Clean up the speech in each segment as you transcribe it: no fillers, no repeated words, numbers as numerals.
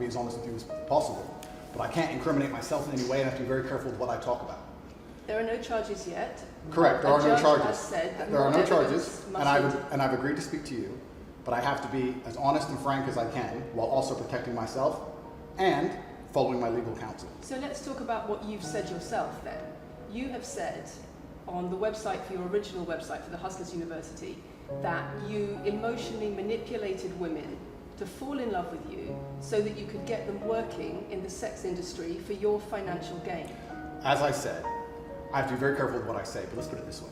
as honest with you as possible. But I can't incriminate myself in any way, and I have to be very careful with what I talk about. There are no charges yet. Correct, there are no charges. There are no charges, and I've agreed to speak to you, but I have to be as honest and frank as I can, while also protecting myself and following my legal counsel. So let's talk about what you've said yourself then. You have said on the website, for your original website for the Hustlers University, that you emotionally manipulated women to fall in love with you so that you could get them working in the sex industry for your financial gain. As I said, I have to be very careful with what I say, but let's put it this way.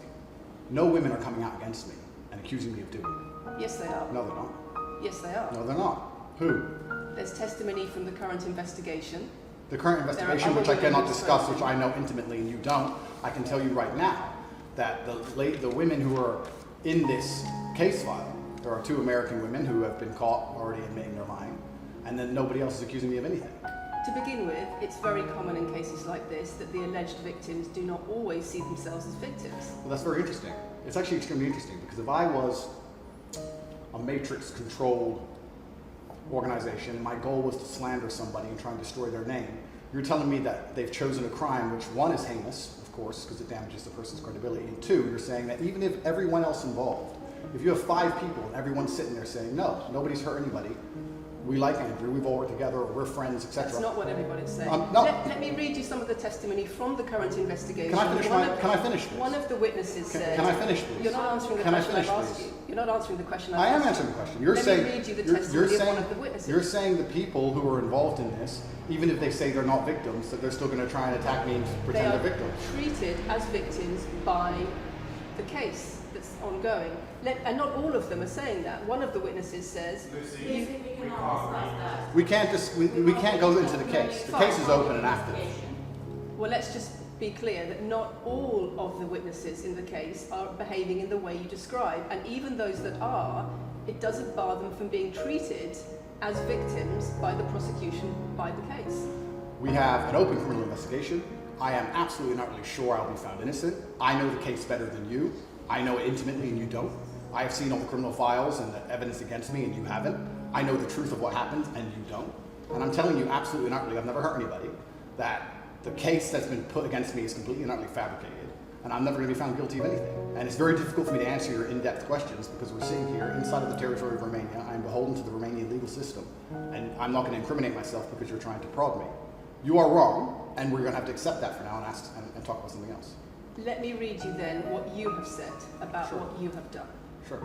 No women are coming out against me and accusing me of doing it. Yes, they are. No, they're not. Yes, they are. No, they're not. Who? There's testimony from the current investigation. The current investigation, which I cannot discuss, which I know intimately and you don't, I can tell you right now that the women who are in this case file, there are 2 American women who have been caught already admitting they're lying, and then nobody else is accusing me of anything. To begin with, it's very common in cases like this that the alleged victims do not always see themselves as victims. Well, that's very interesting. It's actually extremely interesting, because if I was a matrix-controlled organization and my goal was to slander somebody and try and destroy their name, you're telling me that they've chosen a crime which, 1, is heinous, of course, because it damages the person's credibility, and 2, you're saying that even if everyone else involved, if you have 5 people and everyone's sitting there saying, no, nobody's hurt anybody, we like Andrew, we've all worked together, we're friends, etc. That's not what everybody's saying. No. Let me read you some of the testimony from the current investigation. Can I finish this? One of the witnesses said... Can I finish this? You're not answering the question I've asked you. You're not answering the question I've asked you. I am answering the question. Let me read you the testimony of one of the witnesses. You're saying the people who are involved in this, even if they say they're not victims, that they're still going to try and attack me and pretend they're victims. They are treated as victims by the case that's ongoing. And not all of them are saying that. One of the witnesses says... We can't go into the case. The case is open and active. Well, let's just be clear that not all of the witnesses in the case are behaving in the way you describe. And even those that are, it doesn't bar them from being treated as victims by the prosecution, by the case. We have an open criminal investigation. I am absolutely not really sure I'll be found innocent. I know the case better than you. I know it intimately and you don't. I have seen all the criminal files and the evidence against me and you haven't. I know the truth of what happened and you don't. And I'm telling you absolutely not really, I've never hurt anybody, that the case that's been put against me is completely and utterly fabricated. And I'm never going to be found guilty of anything. And it's very difficult for me to answer your in-depth questions because we're sitting here inside of the territory of Romania. I'm beholden to the Romanian legal system. And I'm not going to incriminate myself because you're trying to prod me. You are wrong, and we're going to have to accept that for now and talk about something else. Let me read you then what you have said about what you have done. Sure.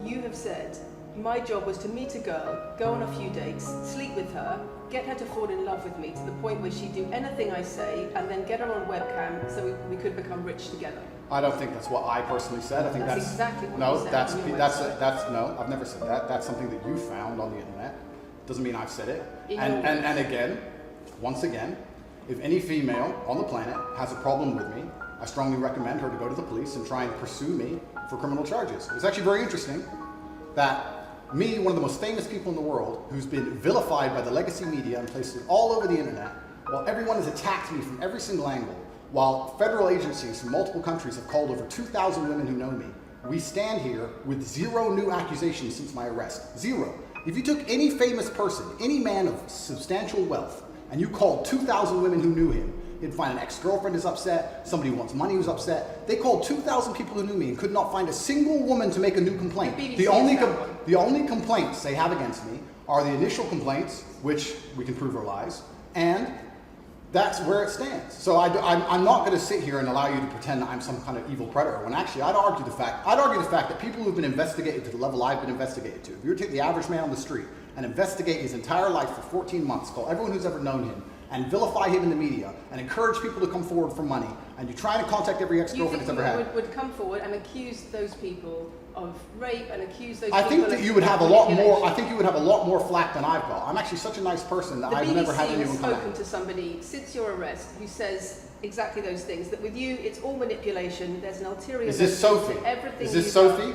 You have said, my job was to meet a girl, go on a few dates, sleep with her, get her to fall in love with me to the point where she'd do anything I say, and then get her on webcam so we could become rich together. I don't think that's what I personally said. I think that's exactly what no, you said. That's no, I've never said that. That's something that you found on the internet. Doesn't mean I've said it. And again, once again, if any female on the planet has a problem with me, I strongly recommend her to go to the police and try and pursue me for criminal charges. It's actually very interesting that me, one of the most famous people in the world, who's been vilified by the legacy media and places all over the internet, while everyone has attacked me from every single angle, while federal agencies from multiple countries have called over 2,000 women who know me, we stand here with 0 new accusations since my arrest. 0. If you took any famous person, any man of substantial wealth, and you called 2,000 women who knew him, you'd find an ex-girlfriend is upset, somebody who wants money who's upset. They called 2,000 people who knew me and could not find a single woman to make a new complaint. The only complaints they have against me are the initial complaints, which we can prove are lies, and that's where it stands. So I'm not going to sit here and allow you to pretend that I'm some kind of evil predator, when actually I'd argue the fact that people who've been investigated to the level I've been investigated to, if you were to take the average man on the street and investigate his entire life for 14 months, call everyone who's ever known him, and vilify him in the media, and encourage people to come forward for money, and you try to contact every ex-girlfriend he's ever had. Would come forward and accuse those people of rape and accuse those I people think that you would have a lot more. I think you would have a lot more flack than I've got. I'm actually such a nice person that I've never had anyone come The BBC has spoken to somebody since your arrest who says exactly those things. That with you, it's all manipulation. There's an ulterior. Is this Sophie? Is this Sophie?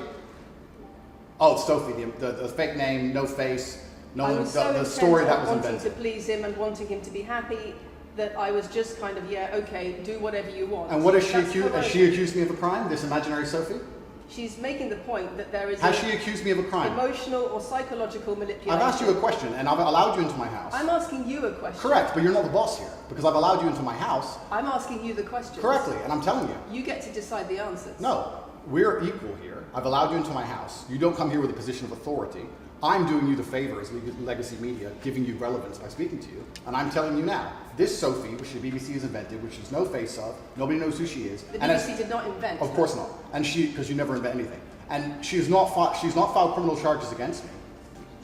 Oh, it's Sophie. The fake name, no face. No, the story that was invented. Wanting to please him and wanting him to be happy, that I was just kind of, yeah, okay, do whatever you want. And what is she accused? Has she accused me of a crime? This imaginary Sophie? She's making the point that there is Has she accused me of a crime? emotional or psychological manipulation. I've asked you a question, and I've allowed you into my house. I'm asking you a question. Correct, but you're not the boss here, because I've allowed you into my house. I'm asking you the question. Correctly, and I'm telling you. You get to decide the answers. No, we're equal here. I've allowed you into my house. You don't come here with a position of authority. I'm doing you the favor as legacy media, giving you relevance by speaking to you. And I'm telling you now, this Sophie, which the BBC has invented, which there's no face of, nobody knows who she is. The BBC did not invent. Of course not. And because you never invent anything. And she's not filed criminal charges against me.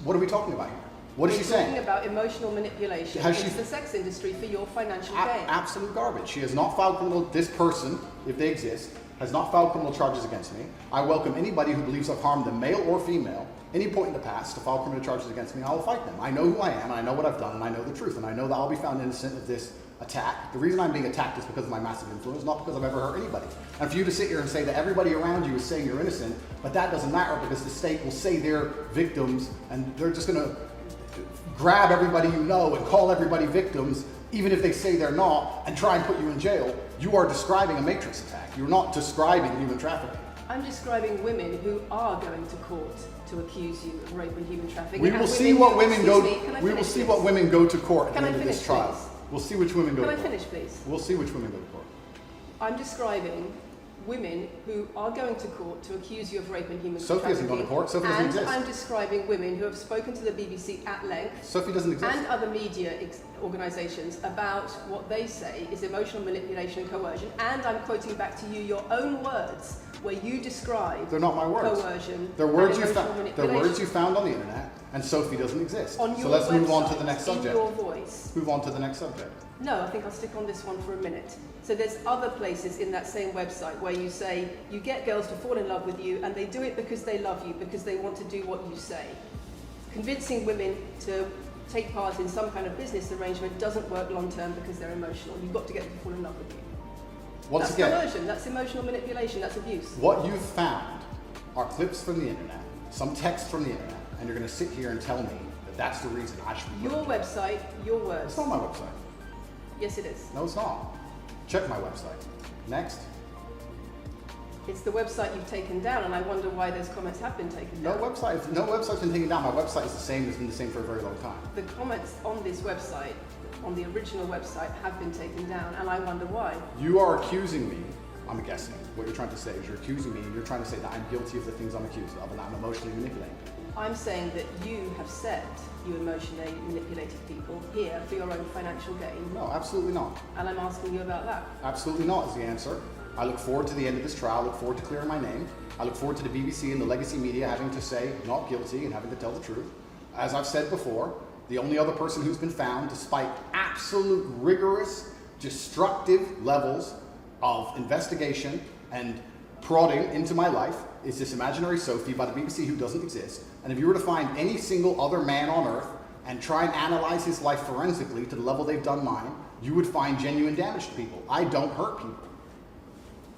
What are we talking about here? What is she saying? We're talking about emotional manipulation against the sex industry for your financial gain. Absolute garbage. She has not filed criminal, this person, if they exist, has not filed criminal charges against me. I welcome anybody who believes I've harmed them, male or female, any point in the past to file criminal charges against me, and I will fight them. I know who I am, and I know what I've done, and I know the truth, and I know that I'll be found innocent of this attack. The reason I'm being attacked is because of my massive influence, not because I've ever hurt anybody. And for you to sit here and say that everybody around you is saying you're innocent, but that doesn't matter because the state will say they're victims, and they're just going to grab everybody you know and call everybody victims, even if they say they're not, and try and put you in jail. You are describing a matrix attack. You're not describing human trafficking. I'm describing women who are going to court to accuse you of rape and human trafficking. We will see what women go. We will see what women go to court at the end of this trial. We'll see which women go to court. Can I finish, please? We'll see which women go to court. I'm describing women who are going to court to accuse you of rape and human Sophie trafficking. hasn't gone to court. Sophie doesn't exist. And I'm describing women who have spoken to the BBC at length. Sophie doesn't exist. And other media organisations about what they say is emotional manipulation and coercion. And I'm quoting back to you your own words where you describe They're not my words. Coercion. They're words you found on the internet, and Sophie doesn't exist. On your so let's move on to website, the next subject. In your voice. Move on to the next subject. No, I think I'll stick on this one for a minute. So there's other places in that same website where you say you get girls to fall in love with you and they do it because they love you, because they want to do what you say. Convincing women to take part in some kind of business arrangement doesn't work long term because they're emotional. You've got to get them to fall in love with you. That's coercion, that's emotional manipulation, that's abuse. What you've found are clips from the internet, some text from the internet, and you're going to sit here and tell me that that's the reason I should be Your website, your words. It's not my website. Yes, it is. No, it's not. Check my website. Next. It's the website you've taken down, and I wonder why those comments have been taken down. No website's been taken down. My website is the same. It's been the same for a very long time. The comments on this website, on the original website, have been taken down, and I wonder why. You are accusing me, I'm guessing, what you're trying to say is you're accusing me, and you're trying to say that I'm guilty of the things I'm accused of, and that I'm emotionally manipulating. I'm saying that you have said you emotionally manipulated people here for your own financial gain. No, absolutely not. And I'm asking you about that. Absolutely not is the answer. I look forward to the end of this trial. I look forward to clearing my name. I look forward to the BBC and the legacy media having to say not guilty and having to tell the truth. As I've said before, the only other person who's been found, despite absolute rigorous, destructive levels of investigation and prodding into my life, is this imaginary Sophie by the BBC who doesn't exist. And if you were to find any single other man on earth and try and analyze his life forensically to the level they've done mine, you would find genuine damage to people. I don't hurt people.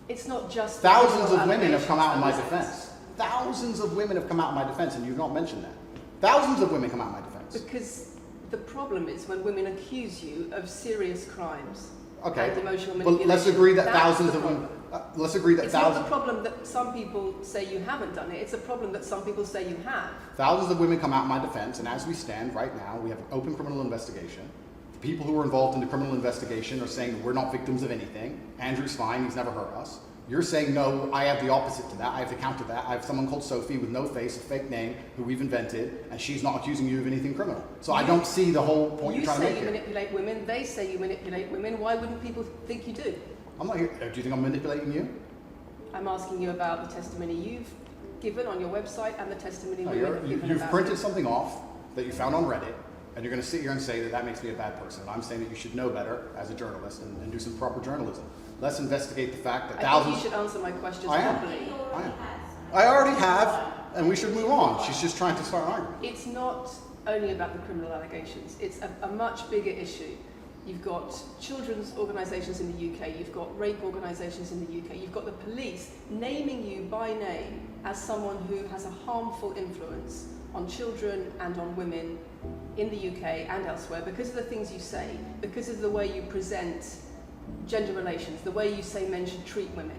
It's not just thousands of women have come out in my defense. Thousands of women have come out in my defense, and you've not mentioned that. Thousands of women come out in my defense. Because the problem is when women accuse you of serious crimes and emotional manipulation. But let's agree that thousands of women. Let's agree that thousands. It's not the problem that some people say you haven't done it. It's a problem that some people say you have. Thousands of women come out in my defense, and as we stand right now, we have an open criminal investigation. The people who are involved in the criminal investigation are saying we're not victims of anything. Andrew's fine, he's never hurt us. You're saying no, I have the opposite to that. I have to counter that. I have someone called Sophie with no face, a fake name, who we've invented, and she's not accusing you of anything criminal. So I don't see the whole point you're trying to make here. You say you manipulate women, they say you manipulate women. Why wouldn't people think you do? I'm not here. Do you think I'm manipulating you? I'm asking you about the testimony you've given on your website and the testimony women have given. You've printed something off that you found on Reddit, and you're going to sit here and say that that makes me a bad person. I'm saying that you should know better as a journalist and do some proper journalism. Let's investigate the fact that thousands... I think you should answer my questions properly. I already have, and we should move on. She's just trying to start arguing. It's not only about the criminal allegations. It's a much bigger issue. You've got children's organisations in the UK, you've got rape organisations in the UK, you've got the police naming you by name as someone who has a harmful influence on children and on women in the UK and elsewhere because of the things you say, because of the way you present gender relations, the way you say men should treat women.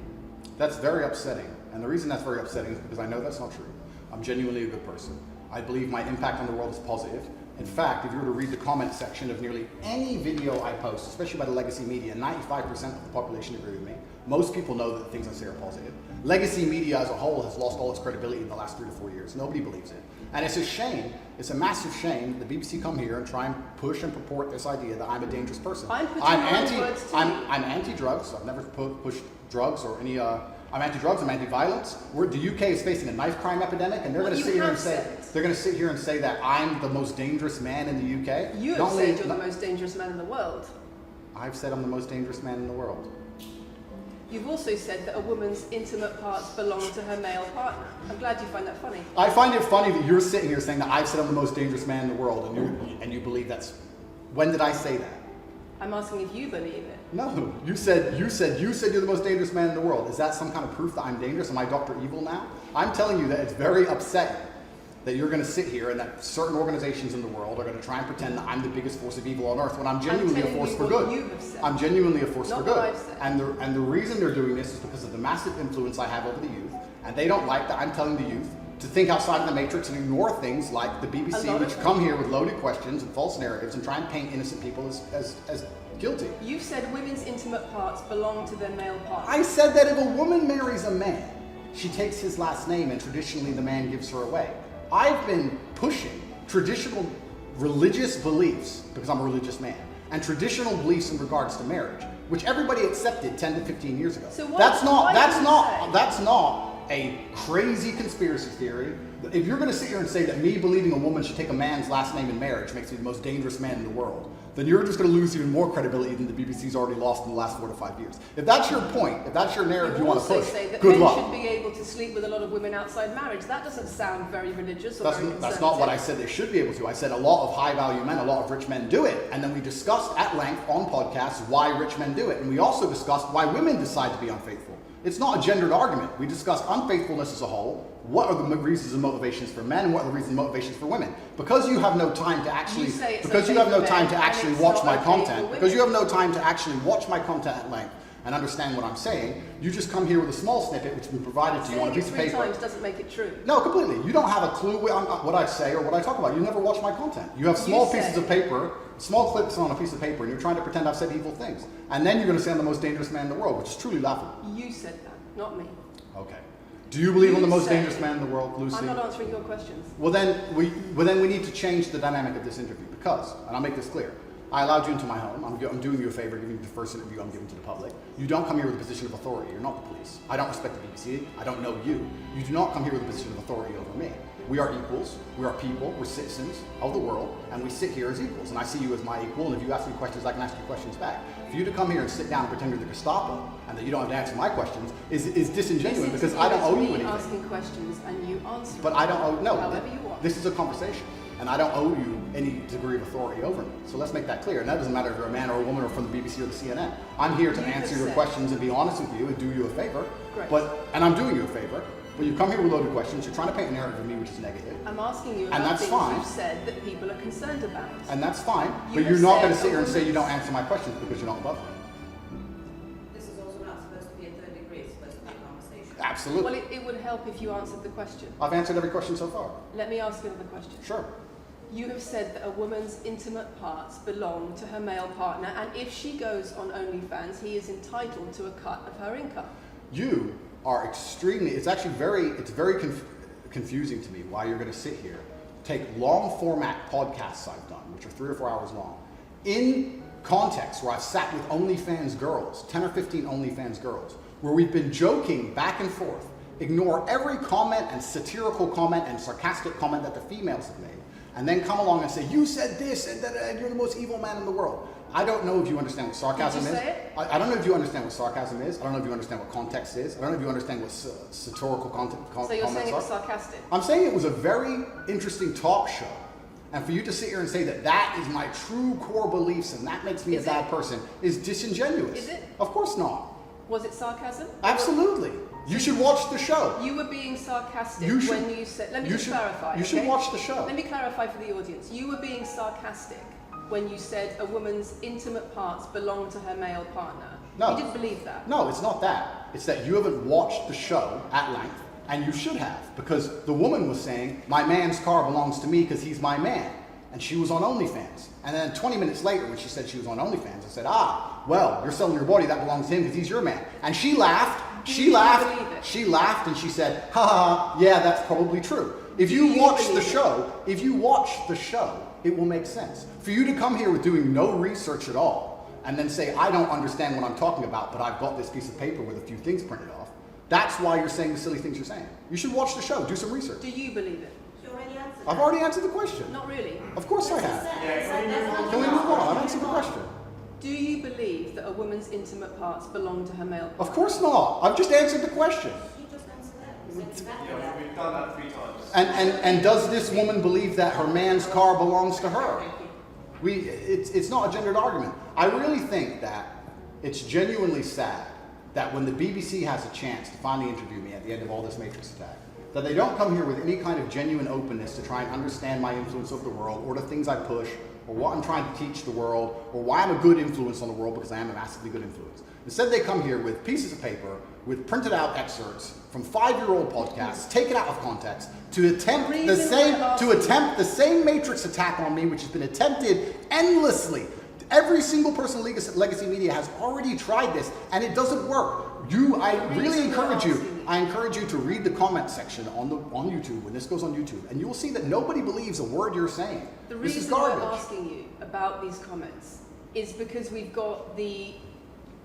That's very upsetting. And the reason that's very upsetting is because I know that's not true. I'm genuinely a good person. I believe my impact on the world is positive. In fact, if you were to read the comment section of nearly any video I post, especially by the legacy media, 95% of the population agree with me. Most people know that the things I say are positive. Legacy media as a whole has lost all its credibility in the last 3 to 4 years. Nobody believes it. And it's a shame, it's a massive shame that the BBC come here and try and push and purport this idea that I'm a dangerous person. I'm anti-drugs. I've never pushed drugs or any, I'm anti-drugs, I'm anti-violence. The UK is facing a knife crime epidemic, and they're going to sit here and say that I'm the most dangerous man in the UK. You have said you're the most dangerous man in the world. I've said I'm the most dangerous man in the world. You've also said that a woman's intimate parts belong to her male partner. I'm glad you find that funny. I find it funny that you're sitting here saying that I've said I'm the most dangerous man in the world, and you believe that's. When did I say that? I'm asking if you believe it. No, you said you're the most dangerous man in the world. Is that some kind of proof that I'm dangerous? Am I Dr. Evil now? I'm telling you that it's very upsetting that you're going to sit here and that certain organizations in the world are going to try and pretend that I'm the biggest force of evil on earth when I'm genuinely a force for good. I'm genuinely a force for good. And the reason they're doing this is because of the massive influence I have over the youth, and they don't like that I'm telling the youth to think outside of the matrix and ignore things like the BBC, which come here with loaded questions and false narratives and try and paint innocent people as guilty. You've said women's intimate parts belong to their male partner. I said that if a woman marries a man, she takes his last name and traditionally the man gives her away. I've been pushing traditional religious beliefs, because I'm a religious man, and traditional beliefs in regards to marriage, which everybody accepted 10 to 15 years ago. So that's not a crazy conspiracy theory. If you're going to sit here and say that me believing a woman should take a man's last name in marriage makes me the most dangerous man in the world, then you're just going to lose even more credibility than the BBC's already lost in the last 4 to 5 years. If that's your point, if that's your narrative you want to push, say that good luck. Men should be able to sleep with a lot of women outside marriage. That doesn't sound very religious or very conservative. That's not what I said they should be able to. I said a lot of high-value men, a lot of rich men do it. And then we discussed at length on podcasts why rich men do it. And we also discussed why women decide to be unfaithful. It's not a gendered argument. We discussed unfaithfulness as a whole. What are the reasons and motivations for men, and what are the reasons and motivations for women? Because you have no time to actually, watch my content, because you have no time to actually watch my content at length and understand what I'm saying, you just come here with a small snippet which has been provided to you on a piece of paper. 3 times doesn't make it true. No, completely. You don't have a clue what I say or what I talk about. You never watch my content. You have small pieces of paper, small clips on a piece of paper, and you're trying to pretend I've said evil things. And then you're going to say I'm the most dangerous man in the world, which is truly laughable. You said that, not me. Okay. Do you believe I'm the most dangerous man in the world, Lucy? I'm not answering your questions. Well, then we need to change the dynamic of this interview because, and I'll make this clear, I allowed you into my home. I'm doing you a favor, giving you the first interview I'm giving to the public. You don't come here with a position of authority. You're not the police. I don't respect the BBC. I don't know you. You do not come here with a position of authority over me. We are equals. We are people. We're citizens of the world, and we sit here as equals. And I see you as my equal, and if you ask me questions, I can ask you questions back. For you to come here and sit down and pretend you're the Gestapo, and that you don't have to answer my questions, is disingenuous because I don't owe you anything. Asking questions and you answer. But I don't owe, no. However you want. This is a conversation, and I don't owe you any degree of authority over me. So let's make that clear. And that doesn't matter if you're a man or a woman or from the BBC or the CNN. I'm here to answer your questions and be honest with you and do you a favor. Great. And I'm doing you a favor. But you come here with loaded questions. You're trying to paint a narrative of me which is negative. I'm asking you about things you've said that people are concerned about. And that's fine. But you're not going to sit here and say you don't answer my questions because you're not above me. This is also not supposed to be a third degree. It's supposed to be a conversation. Absolutely. Well, it would help if you answered the question. I've answered every question so far. Let me ask you another question. Sure. You have said that a woman's intimate parts belong to her male partner, and if she goes on OnlyFans, he is entitled to a cut of her income. You are extremely, it's very confusing to me why you're going to sit here, take long format podcasts I've done, which are 3 or 4 hours long, in context where I've sat with OnlyFans girls, 10 or 15 OnlyFans girls, where we've been joking back and forth, ignore every comment and satirical comment and sarcastic comment that the females have made, and then come along and say, you said this, and you're the most evil man in the world. I don't know if you understand what sarcasm is. I don't know if you understand what sarcasm is. I don't know if you understand what context is. I don't know if you understand what satirical comments are. So you're saying it was sarcastic? I'm saying it was a very interesting talk show. And for you to sit here and say that that is my true core beliefs and that makes me a bad person is disingenuous. Is it? Of course not. Was it sarcasm? Absolutely. You should watch the show. You were being sarcastic when you said... Let me just clarify. You should watch the show. Let me clarify for the audience. You were being sarcastic when you said a woman's intimate parts belong to her male partner. No. You didn't believe that. No, it's not that. It's that you haven't watched the show at length, and you should have, because the woman was saying, my man's car belongs to me because he's my man. And she was on OnlyFans. And then 20 minutes later, when she said she was on OnlyFans, I said, well, you're selling your body, that belongs to him because he's your man. And she laughed, she laughed, and she said, ha ha, yeah, that's probably true. If you watch the show, it will make sense. For you to come here with doing no research at all, and then say, I don't understand what I'm talking about, but I've got this piece of paper with a few things printed off, that's why you're saying the silly things you're saying. You should watch the show, do some research. Do you believe it? You already answered I've already answered the question. Not really. Of course I have. Can Can we move on? I've answered the question. Do you believe that a woman's intimate parts belong to her male partner? Of course not. I've just answered the question. You just answered that. You said exactly that. We've done that 3 times. And does this woman believe that her man's car belongs to her? It's not a gendered argument. I really think that it's genuinely sad that when the BBC has a chance to finally interview me at the end of all this Matrix attack, that they don't come here with any kind of genuine openness to try and understand my influence over the world, or the things I push, or what I'm trying to teach the world, or why I'm a good influence on the world, because I am a massively good influence. Instead, they come here with pieces of paper with printed out excerpts from 5-year-old podcasts, taken out of context, to attempt the same Matrix attack on me, which has been attempted endlessly. Every single person in Legacy Media has already tried this, and it doesn't work. I really encourage you to read the comment section on YouTube when this goes on YouTube, and you will see that nobody believes a word you're saying. The This is reason we're garbage. asking you about these comments is because we've got the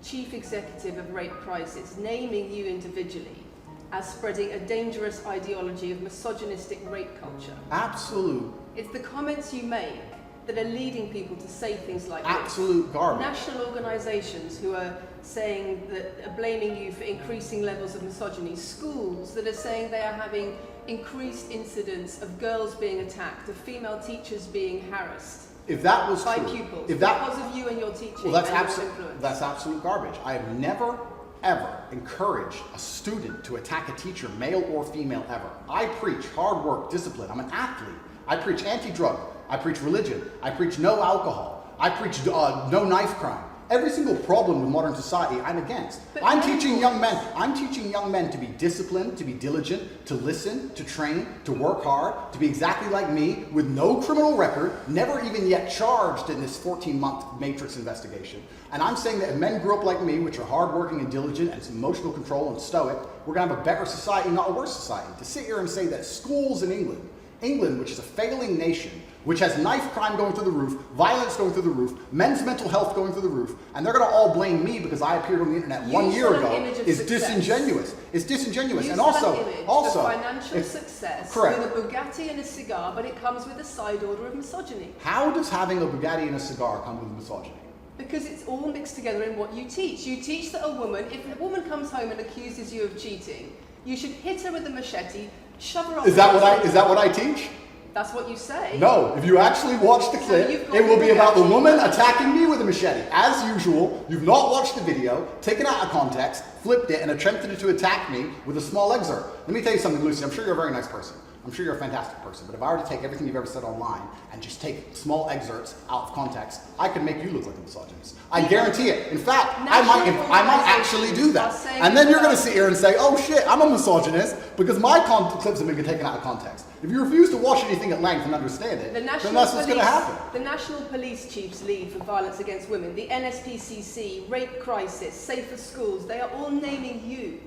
chief executive of Rape Crisis naming you individually as spreading a dangerous ideology of misogynistic rape culture. Absolute It's the comments you make that are leading people to say things like absolute this. garbage. National organisations who are saying that are blaming you for increasing levels of misogyny. Schools that are saying they are having increased incidents of girls being attacked, of female teachers being harassed. If that was by true, pupils, if that, because of you and your teaching well, that's and your influence. that's absolute garbage. I have never, ever encouraged a student to attack a teacher, male or female, ever. I preach hard work, discipline. I'm an athlete. I preach anti-drug. I preach religion. I preach no alcohol. I preach no knife crime. Every single problem with modern society, I'm against. I'm teaching young men to be disciplined, to be diligent, to listen, to train, to work hard, to be exactly like me, with no criminal record, never even yet charged in this 14-month Matrix investigation. And I'm saying that if men grew up like me, which are hardworking and diligent and some emotional control and stoic, we're going to have a better society, not a worse society. To sit here and say that schools in England, which is a failing nation, which has knife crime going through the roof, violence going through the roof, men's mental health going through the roof, and they're going to all blame me because I appeared on the internet 1 year ago, is disingenuous. It's disingenuous. You And also, also, financial success correct. with a Bugatti and a cigar, but it comes with a side order of misogyny. How does having a Bugatti and a cigar come with misogyny? Because it's all mixed together in what you teach. You teach that if a woman comes home and accuses you of cheating, you should hit her with a machete, shove her up. Is that what I teach? That's what you say. No, if you actually watch the clip, it will be about the woman attacking me with a machete. As usual, you've not watched the video, taken out of context, flipped it, and attempted to attack me with a small excerpt. Let me tell you something, Lucy. I'm sure you're a very nice person. I'm sure you're a fantastic person. But if I were to take everything you've ever said online and just take small excerpts out of context, I could make you look like a misogynist. I guarantee it. In fact, I might actually do that. And then you're going to sit here and say, oh shit, I'm a misogynist because my clips have been taken out of context. If you refuse to watch anything at length and understand it, then that's what's going to happen. The National Police Chiefs League for Violence Against Women, the NSPCC, Rape Crisis, Safer Schools, they are all naming you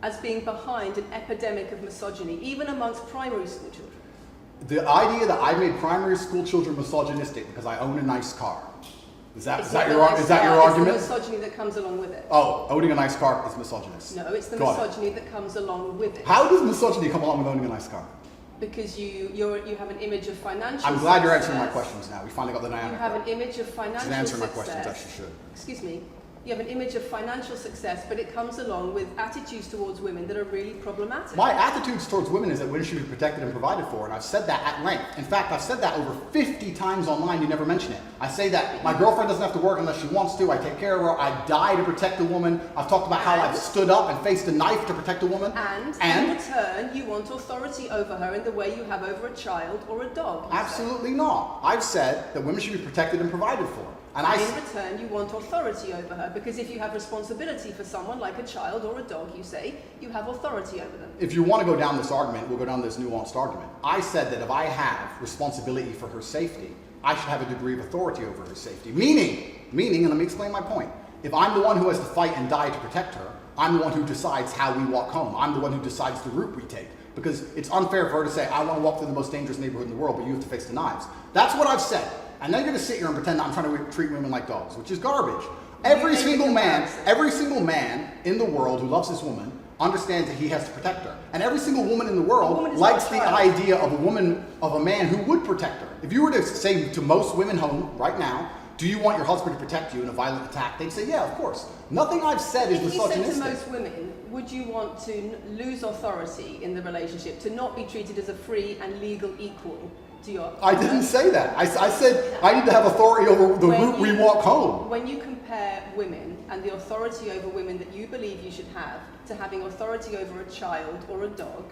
as being behind an epidemic of misogyny, even amongst primary school children. The idea that I made primary school children misogynistic because I own a nice car. Is that your argument? It's the misogyny that comes along with it. Oh, owning a nice car is misogynist. No, it's the misogyny that comes along with it. How does misogyny come along with owning a nice car? Because you have an image of financial I'm glad you're answering my questions now. We finally got the dynamic. You have an image of financial answering my success. questions, as you should. Excuse me. You have an image of financial success, but it comes along with attitudes towards women that are really problematic. My attitudes towards women is that women should be protected and provided for, and I've said that at length. In fact, I've said that over 50 times online, you never mention it. I say that my girlfriend doesn't have to work unless she wants to, I take care of her, I die to protect a woman. I've talked about how I've stood up and faced a knife to protect a woman. And in return, you want authority over her in the way you have over a child or a dog. Absolutely not. I've said that women should be protected and provided for. And in return, you want authority over her, because if you have responsibility for someone like a child or a dog, you say, you have authority over them. If you want to go down this argument, we'll go down this nuanced argument. I said that if I have responsibility for her safety, I should have a degree of authority over her safety. Meaning, and let me explain my point. If I'm the one who has to fight and die to protect her, I'm the one who decides how we walk home. I'm the one who decides the route we take. Because it's unfair for her to say, I want to walk through the most dangerous neighborhood in the world, but you have to face the knives. That's what I've said. And then you're going to sit here and pretend that I'm trying to treat women like dogs, which is garbage. Every single man in the world who loves this woman understands that he has to protect her. And every single woman in the world likes the idea of a man who would protect her. If you were to say to most women home right now, do you want your husband to protect you in a violent attack? They'd say, yeah, of course. Nothing I've said is misogynistic. If you said to most women, would you want to lose authority in the relationship, to not be treated as a free and legal equal to your partner? I didn't say that. I said I need to have authority over the route we walk home. When you compare women and the authority over women that you believe you should have to having authority over a child or a dog,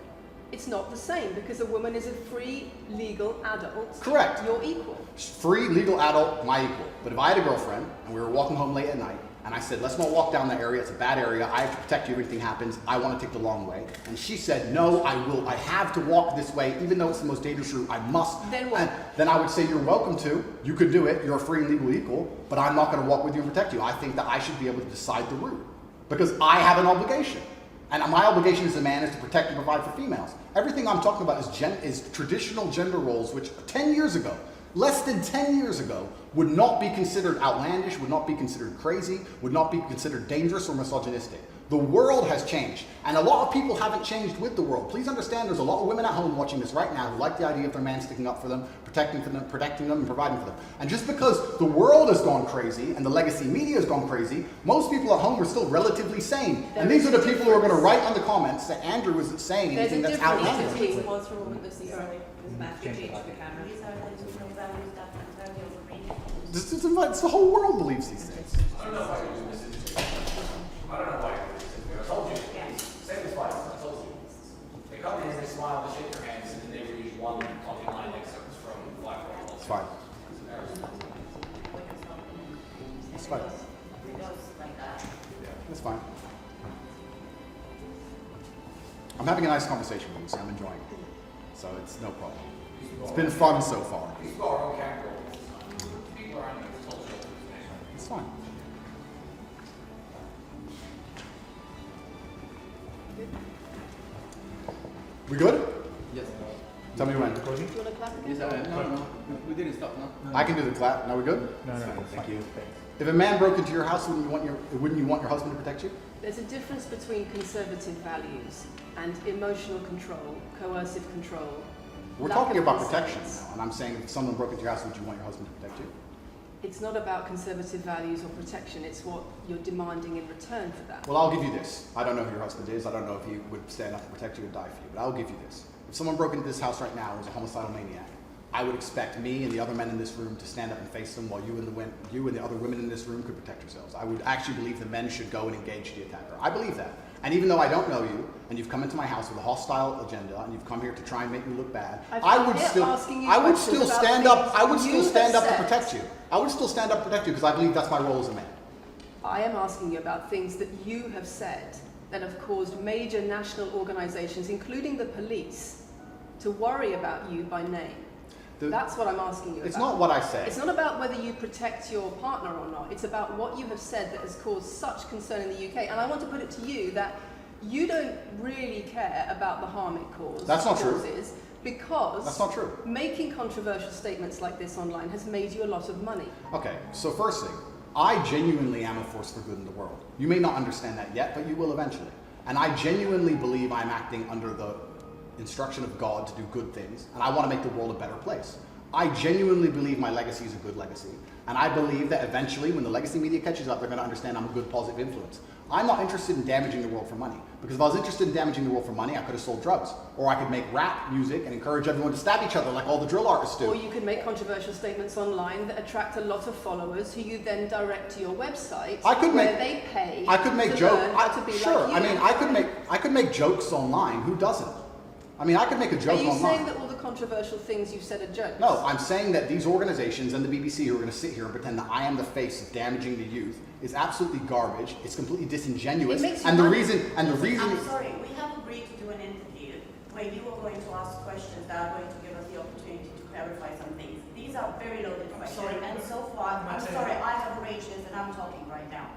it's not the same, because a woman is a free, legal adult. Correct. You're equal. Free, legal adult, my equal. But if I had a girlfriend and we were walking home late at night, and I said, let's not walk down that area, it's a bad area, I have to protect you if anything happens, I want to take the long way. And she said, no, I have to walk this way, even though it's the most dangerous route, I must. Then what? And then I would say, you're welcome to, you could do it, you're a free and legal equal, but I'm not going to walk with you and protect you. I think that I should be able to decide the route, because I have an obligation. And my obligation as a man is to protect and provide for females. Everything I'm talking about is traditional gender roles, which 10 years ago, less than 10 years ago, would not be considered outlandish, would not be considered crazy, would not be considered dangerous or misogynistic. The world has changed, and a lot of people haven't changed with the world. Please understand, there's a lot of women at home watching this right now who like the idea of their man sticking up for them, protecting them, and providing for them. And just because the world has gone crazy and the legacy media has gone crazy, most people at home are still relatively sane. And these are the people who are going to write on the comments that Andrew isn't saying anything that's outlandish. Was for a woman this year, was Matthew Tate to the camera. These are the traditional values that Matthew over It's the whole world believes these things. I don't know why you do this. I don't know why you do this. I told you. Say this twice. I told you. They come in, they smile, they shake their hands, and then they read one fucking line excerpts from Black Roll. It's fine. It's fine. It's fine. I'm having a nice conversation with you, so I'm enjoying it. So it's no problem. It's been fun so far. People are on camera. People are on the culture. It's fine. We good? Yes. Tell me when. Do you want to clap again? Yes, no. We didn't stop, no? I can do the clap. Now we good? No. Thank you. If a man broke into your house, wouldn't you want your husband to protect you? There's a difference between conservative values and emotional control, coercive control. We're talking about protection now, and I'm saying if someone broke into your house, would you want your husband to protect you? It's not about conservative values or protection, it's what you're demanding in return for that. Well, I'll give you this. I don't know who your husband is. I don't know if he would stand up and protect you or die for you, but I'll give you this. If someone broke into this house right now and was a homicidal maniac, I would expect me and the other men in this room to stand up and face them while you and the other women in this room could protect yourselves. I would actually believe the men should go and engage the attacker. I believe that. And even though I don't know you, and you've come into my house with a hostile agenda, and you've come here to try and make me look bad, I would still stand up to protect you. I would still stand up to protect you because I believe that's my role as a man. I am asking you about things that you have said that have caused major national organizations, including the police, to worry about you by name. That's what I'm asking you about. It's not what I say. It's not about whether you protect your partner or not. It's about what you have said that has caused such concern in the UK. And I want to put it to you that you don't really care about the harm it causes. That's not true. Because that's not true. Making controversial statements like this online has made you a lot of money. Okay, so first thing, I genuinely am a force for good in the world. You may not understand that yet, but you will eventually. And I genuinely believe I'm acting under the instruction of God to do good things, and I want to make the world a better place. I genuinely believe my legacy is a good legacy. And I believe that eventually, when the legacy media catches up, they're going to understand I'm a good, positive influence. I'm not interested in damaging the world for money. Because if I was interested in damaging the world for money, I could have sold drugs. Or I could make rap music and encourage everyone to stab each other like all the drill artists do. Or you could make controversial statements online that attract a lot of followers who you then direct to your website where they pay to learn how to be like you. I mean, I could make jokes online. Who doesn't? I mean, I could make a joke online. Are you saying that all the controversial things you've said are jokes? No, I'm saying that these organizations and the BBC who are going to sit here and pretend that I am the face of damaging the youth is absolutely garbage. It's completely disingenuous. I'm sorry, we have agreed to do an interview where you are going to ask questions that are going to give us the opportunity to clarify some things. These are very loaded questions, and so far, I'm sorry, I have arranged this and I'm talking right now.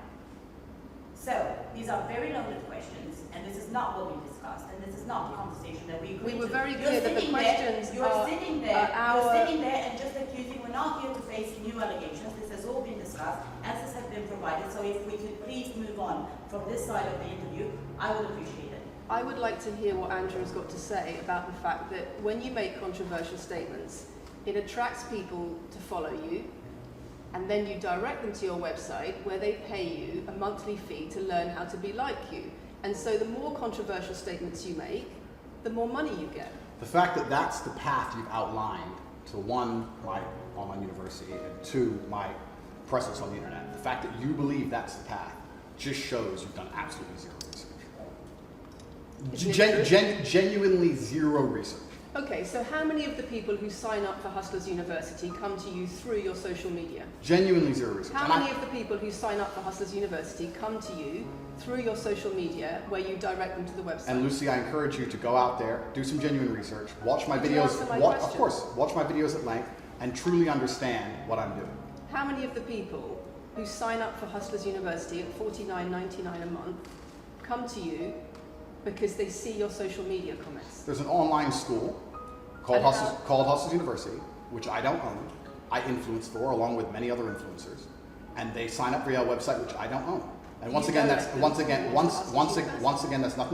So, these are very loaded questions, and this is not what we discussed, and this is not the conversation that we agreed to. We were very clear that the questions You're sitting there and just accusing, we're not here to face new allegations. This has all been discussed, answers have been provided, so if we could please move on from this side of the interview, I would appreciate it. I would like to hear what Andrew has got to say about the fact that when you make controversial statements, it attracts people to follow you, and then you direct them to your website where they pay you a monthly fee to learn how to be like you. And so the more controversial statements you make, the more money you get. The fact that that's the path you've outlined to one, my online university, and two, my presence on the internet, the fact that you believe that's the path just shows you've done absolutely zero research. Genuinely zero research. Okay, so how many of the people who sign up for Hustlers University come to you through your social media? Genuinely zero research. How many of the people who sign up for Hustlers University come to you through your social media where you direct them to the website? And Lucy, I encourage you to go out there, do some genuine research, watch my videos, of course, watch my videos at length, and truly understand what I'm doing. How many of the people who sign up for Hustlers University at $49.99 a month come to you because they see your social media comments? There's an online school called Hustlers University, which I don't own. I influence for, along with many other influencers, and they sign up for your website, which I don't own. And once again, that's nothing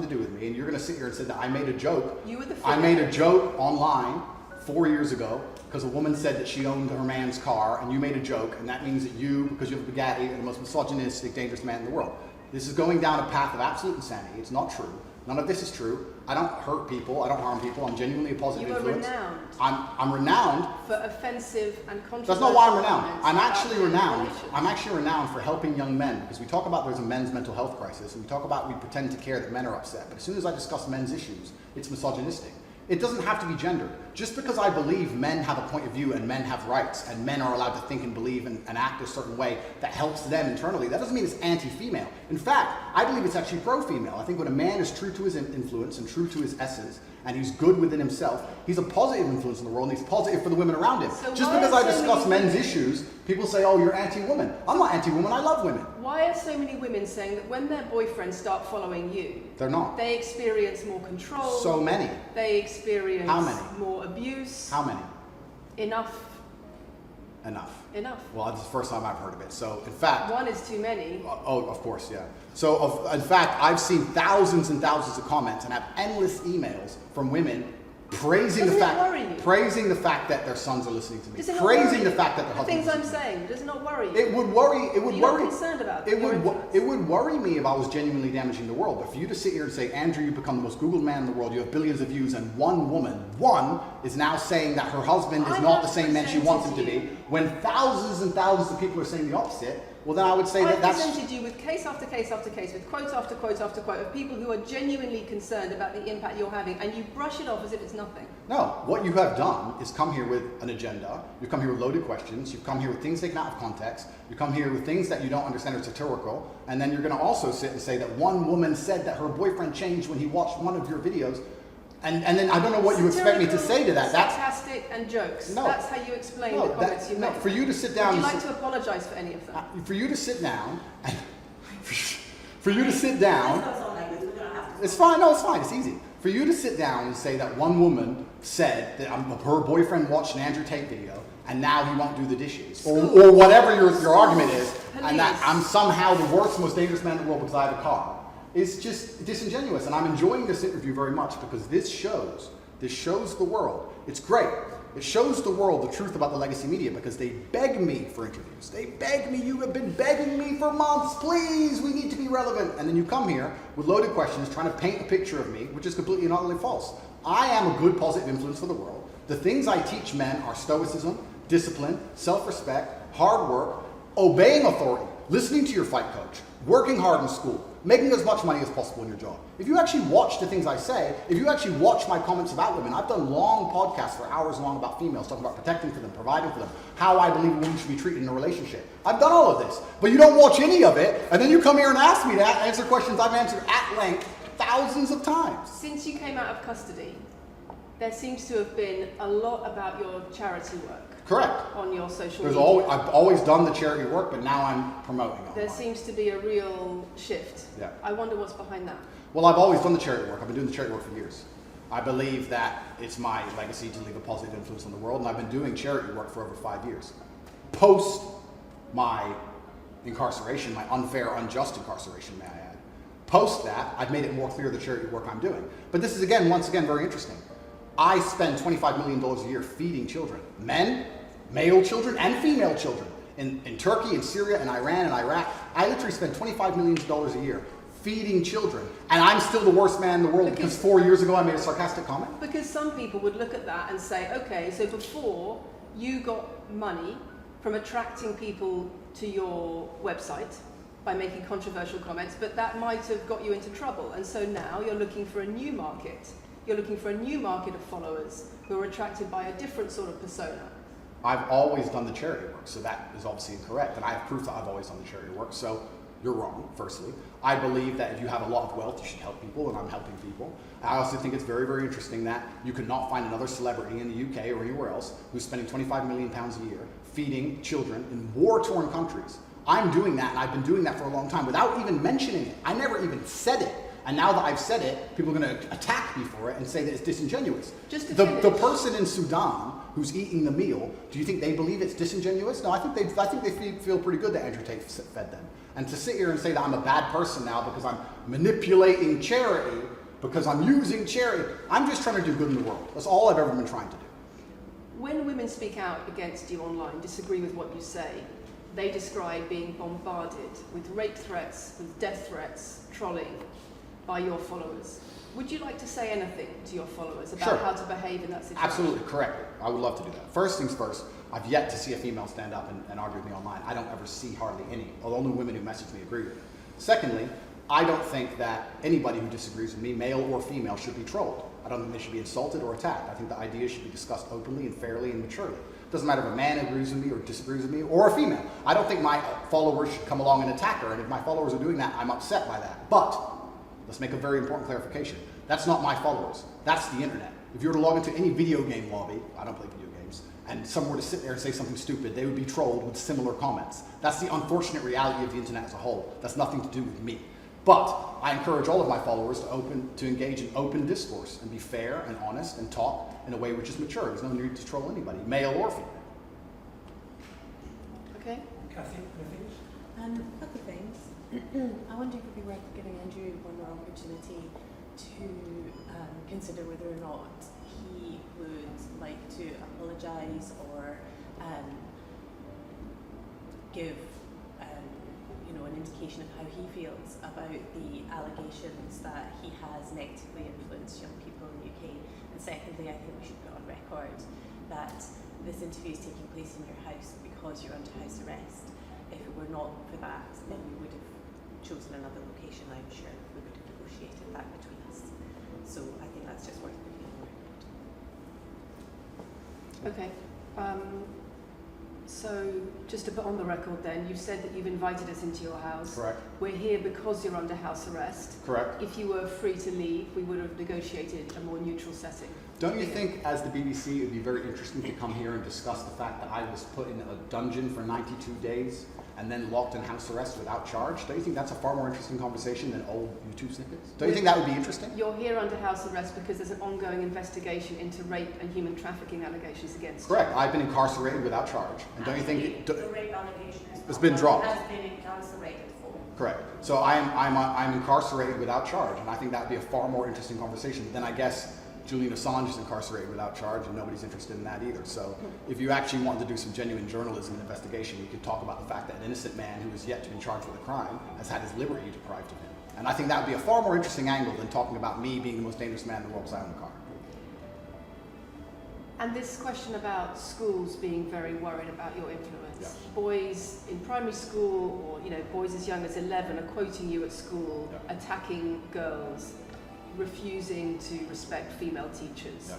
to do with me. And you're going to sit here and say that I made a joke. I made a joke online 4 years ago because a woman said that she owned her man's car, and you made a joke, and that means that you, because you have a Bugatti, are the most misogynistic, dangerous man in the world. This is going down a path of absolute insanity. It's not true. None of this is true. I don't hurt people. I don't harm people. I'm genuinely a positive influence. You are renowned. I'm renowned for offensive and controversial. That's not why I'm renowned. I'm actually renowned. I'm actually renowned for helping young men, because we talk about there's a men's mental health crisis, and we talk about we pretend to care that men are upset. But as soon as I discuss men's issues, it's misogynistic. It doesn't have to be gendered. Just because I believe men have a point of view and men have rights and men are allowed to think and believe and act a certain way that helps them internally, that doesn't mean it's anti-female. In fact, I believe it's actually pro-female. I think when a man is true to his influence and true to his essence and he's good within himself, he's a positive influence in the world and he's positive for the women around him. So just because I discuss men's issues, people say, oh, you're anti-woman. I'm not anti-woman, I love women. Why are so many women saying that when their boyfriends start following you, they're not. They experience more control. So many. They experience How many? more abuse. How many? Enough. Enough. Well, that's the first time I've heard of it. So, in fact... One is too many. Oh, of course, yeah. So, in fact, I've seen thousands and thousands of comments and have endless emails from women praising the fact that their sons are listening to me, praising the fact that their husbands. The things I'm saying, does it not worry you? It would worry. You're not concerned about it. It would worry me if I was genuinely damaging the world. But for you to sit here and say, Andrew, you become the most Googled man in the world. You have billions of views, and one woman, is now saying that her husband is not the same man she wants him to be, when thousands and thousands of people are saying the opposite. Well, then I would say I've that's... presented you with case after case after case, with quote after quote after quote of people who are genuinely concerned about the impact you're having, and you brush it off as if it's nothing. No, what you have done is come here with an agenda, you've come here with loaded questions, you've come here with things taken out of context, you come here with things that you don't understand are satirical, and then you're going to also sit and say that one woman said that her boyfriend changed when he watched one of your videos. And then I don't know what you expect me to say to that. That's sarcastic and jokes. No. That's how you explain the comments you make. For you to sit down... Would you like to apologise for any of them? For you to sit down... for you to sit down... It's fine. No, it's fine. It's easy. For you to sit down and say that one woman said that her boyfriend watched an Andrew Tate video and now he won't do the dishes. Or whatever your argument is. And that I'm somehow the worst, most dangerous man in the world because I have a car. It's just disingenuous, and I'm enjoying this interview very much because this shows the world. It's great. It shows the world the truth about the legacy media because they beg me for interviews. They beg me, you have been begging me for months, please, we need to be relevant. And then you come here with loaded questions trying to paint a picture of me, which is completely and utterly false. I am a good positive influence for the world. The things I teach men are stoicism, discipline, self-respect, hard work, obeying authority, listening to your fight coach, working hard in school, making as much money as possible in your job. If you actually watch the things I say, if you actually watch my comments about women, I've done long podcasts for hours long about females, talking about protecting for them, providing for them, how I believe women should be treated in a relationship. I've done all of this, but you don't watch any of it, and then you come here and ask me to answer questions I've answered at length thousands of times. Since you came out of custody, there seems to have been a lot about your charity work. Correct. On your social There's media. I've always done the charity work, but now I'm promoting it. There seems to be a real shift. Yeah. I wonder what's behind that. Well, I've always done the charity work. I've been doing the charity work for years. I believe that it's my legacy to leave a positive influence on the world, and I've been doing charity work for over 5 years. Post my incarceration, my unfair, unjust incarceration, may I add. Post that, I've made it more clear the charity work I'm doing. But this is, once again, very interesting. I spend $25 million a year feeding children. Men, male children, and female children. In Turkey, in Syria, in Iran, and Iraq, I literally spend $25 million a year feeding children. And I'm still the worst man in the world because 4 years ago I made a sarcastic comment? Because some people would look at that and say, okay, so before you got money from attracting people to your website by making controversial comments, but that might have got you into trouble. And so now you're looking for a new market. You're looking for a new market of followers who are attracted by a different sort of persona. I've always done the charity work, so that is obviously incorrect. And I have proof that I've always done the charity work, so you're wrong, firstly. I believe that if you have a lot of wealth, you should help people, and I'm helping people. I also think it's very, very interesting that you could not find another celebrity in the UK or anywhere else who's spending £25 million a year feeding children in war-torn countries. I'm doing that, and I've been doing that for a long time without even mentioning it. I never even said it. And now that I've said it, people are going to attack me for it and say that it's disingenuous. The person in Sudan who's eating the meal, do you think they believe it's disingenuous? No, I think they feel pretty good that Andrew Tate fed them. And to sit here and say that I'm a bad person now because I'm manipulating charity, because I'm using charity, I'm just trying to do good in the world. That's all I've ever been trying to do. When women speak out against you online, disagree with what you say, they describe being bombarded with rape threats, with death threats, trolling by your followers. Would you like to say anything to your followers about how to behave in that situation? Absolutely, correct. I would love to do that. First things first, I've yet to see a female stand up and argue with me online. I don't ever see hardly any. Although only women who message me agree with it. Secondly, I don't think that anybody who disagrees with me, male or female, should be trolled. I don't think they should be insulted or attacked. I think the ideas should be discussed openly and fairly and maturely. It doesn't matter if a man agrees with me or disagrees with me, or a female. I don't think my followers should come along and attack her, and if my followers are doing that, I'm upset by that. But let's make a very important clarification. That's not my followers. That's the internet. If you were to log into any video game lobby, I don't play video games, and someone were to sit there and say something stupid, they would be trolled with similar comments. That's the unfortunate reality of the internet as a whole. That's nothing to do with me. But I encourage all of my followers to engage in open discourse and be fair and honest and talk in a way which is mature. There's no need to troll anybody, male or female. Okay. Kathy, anything? A couple of things. I wonder if it would be worth giving Andrew one more opportunity to consider whether or not he would like to apologise or give an indication of how he feels about the allegations that he has negatively influenced young people in the UK. And secondly, I think we should put on record that this interview is taking place in your house because you're under house arrest. If it were not for that, then we would have chosen another location, I'm sure. We would have negotiated that between us. So I think that's just worth putting on record. Okay. So just to put on the record then, you've said that you've invited us into your house. Correct. We're here because you're under house arrest. Correct. If you were free to leave, we would have negotiated a more neutral setting. Don't you think, as the BBC, it would be very interesting to come here and discuss the fact that I was put in a dungeon for 92 days and then locked in house arrest without charge? Don't you think that's a far more interesting conversation than old YouTube snippets? Don't you think that would be interesting? You're here under house arrest because there's an ongoing investigation into rape and human trafficking allegations against you. Correct. I've been incarcerated without charge. And don't you think the rape allegation it's been dropped? Has been incarcerated for. Correct. So I'm incarcerated without charge, and I think that would be a far more interesting conversation than, I guess, Julian Assange is incarcerated without charge, and nobody's interested in that either. So if you actually wanted to do some genuine journalism and investigation, you could talk about the fact that an innocent man who is yet to be charged with a crime has had his liberty deprived of him. And I think that would be a far more interesting angle than talking about me being the most dangerous man in the world because I own a car. And this question about schools being very worried about your influence. Yeah. Boys in primary school, or boys as young as 11 are quoting you at school, Yeah. attacking girls, refusing to respect female teachers. Yeah.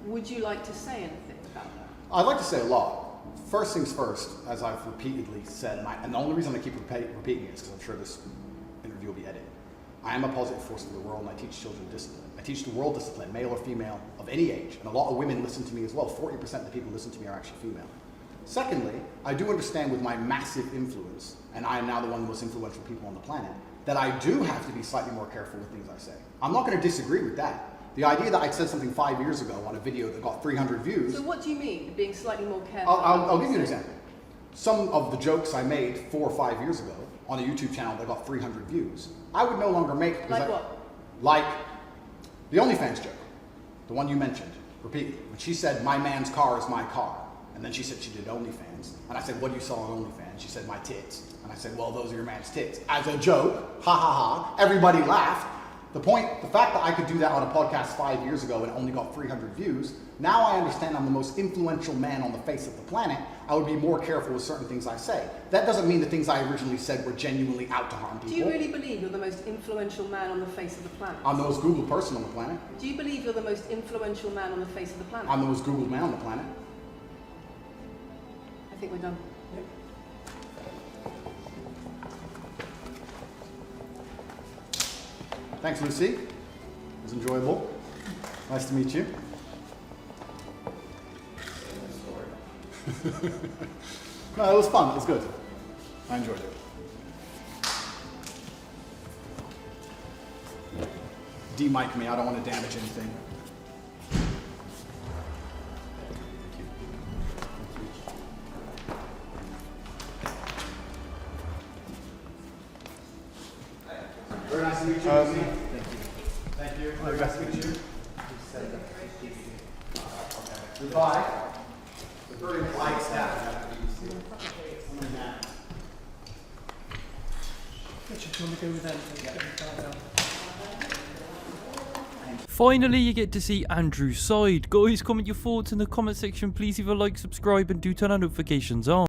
Would you like to say anything about that? I'd like to say a lot. First things first, as I've repeatedly said, and the only reason I keep repeating it is because I'm sure this interview will be edited. I am a positive force for the world, and I teach children discipline. I teach the world discipline, male or female, of any age. And a lot of women listen to me as well. 40% of the people who listen to me are actually female. Secondly, I do understand with my massive influence, and I am now the one of the most influential people on the planet, that I do have to be slightly more careful with things I say. I'm not going to disagree with that. The idea that I said something 5 years ago on a video that got 300 views... So what do you mean, being slightly more careful? I'll give you an example. Some of the jokes I made 4 or 5 years ago on a YouTube channel that got 300 views, I would no longer make... Like what? Like the OnlyFans joke, the one you mentioned repeatedly. When she said, my man's car is my car. And then she said she did OnlyFans. And I said, what do you sell on OnlyFans? She said, my tits. And I said, well, those are your man's tits. As a joke, ha ha ha, everybody laughed. The fact that I could do that on a podcast 5 years ago and it only got 300 views, now I understand I'm the most influential man on the face of the planet. I would be more careful with certain things I say. That doesn't mean the things I originally said were genuinely out to harm people. Do you really believe you're the most influential man on the face of the planet? I'm the most Googled person on the planet. Do you believe you're the most influential man on the face of the planet? I'm the most Googled man on the planet. I think we're done. Thanks, Lucy. It was enjoyable. Nice to meet you. No, it was fun. It was good. I enjoyed it. De-mic me. I don't want to damage anything. Very nice to meet you. Lucy. Thank you. Very nice to meet you. Goodbye. The very polite staff. Finally, you get to see Andrew's side. Guys, comment your thoughts in the comment section. Please leave a like, subscribe, and do turn our notifications on.